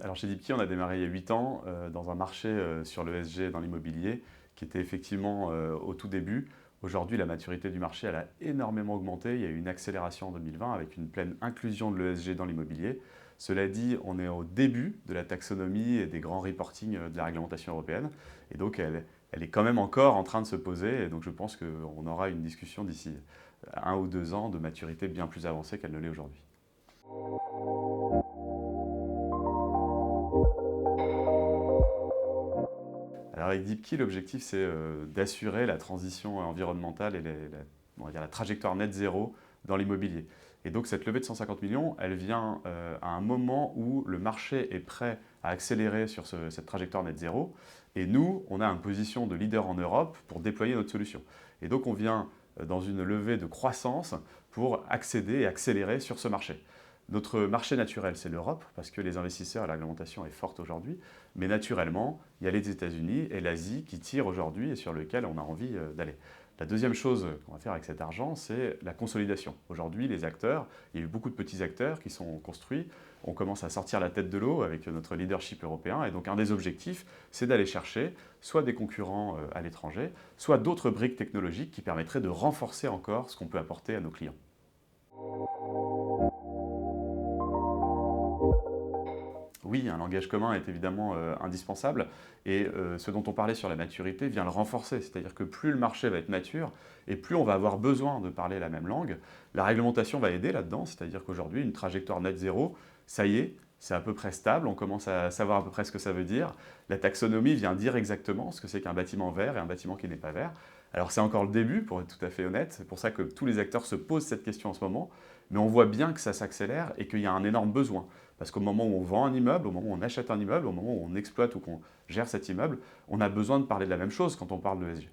Alors chez Deepkey, on a démarré il y a 8 ans dans un marché sur l'ESG dans l'immobilier qui était effectivement au tout début. Aujourd'hui, la maturité du marché elle a énormément augmenté. Il y a eu une accélération en 2020 avec une pleine inclusion de l'ESG dans l'immobilier. Cela dit, on est au début de la taxonomie et des grands reporting de la réglementation européenne. Et donc, elle est quand même encore en train de se poser. Et donc, je pense qu'on aura une discussion d'ici 1 ou 2 ans de maturité bien plus avancée qu'elle ne l'est aujourd'hui. Alors avec Deepkey, l'objectif c'est d'assurer la transition environnementale et on va dire la trajectoire net zéro dans l'immobilier. Et donc cette levée de 150 millions, elle vient à un moment où le marché est prêt à accélérer sur cette trajectoire net zéro. Et nous, on a une position de leader en Europe pour déployer notre solution. Et donc on vient dans une levée de croissance pour accéder et accélérer sur ce marché. Notre marché naturel, c'est l'Europe, parce que les investisseurs et la réglementation est forte aujourd'hui. Mais naturellement, il y a les États-Unis et l'Asie qui tirent aujourd'hui et sur lesquels on a envie d'aller. La deuxième chose qu'on va faire avec cet argent, c'est la consolidation. Aujourd'hui, les acteurs, il y a eu beaucoup de petits acteurs qui sont construits. On commence à sortir la tête de l'eau avec notre leadership européen. Et donc, un des objectifs, c'est d'aller chercher soit des concurrents à l'étranger, soit d'autres briques technologiques qui permettraient de renforcer encore ce qu'on peut apporter à nos clients. Oui, un langage commun est évidemment indispensable et ce dont on parlait sur la maturité vient le renforcer. C'est-à-dire que plus le marché va être mature et plus on va avoir besoin de parler la même langue, la réglementation va aider là-dedans. C'est-à-dire qu'aujourd'hui, une trajectoire net zéro, ça y est, c'est à peu près stable, on commence à savoir à peu près ce que ça veut dire. La taxonomie vient dire exactement ce que c'est qu'un bâtiment vert et un bâtiment qui n'est pas vert. Alors c'est encore le début, pour être tout à fait honnête, c'est pour ça que tous les acteurs se posent cette question en ce moment, mais on voit bien que ça s'accélère et qu'il y a un énorme besoin. Parce qu'au moment où on vend un immeuble, au moment où on achète un immeuble, au moment où on exploite ou qu'on gère cet immeuble, on a besoin de parler de la même chose quand on parle de ESG.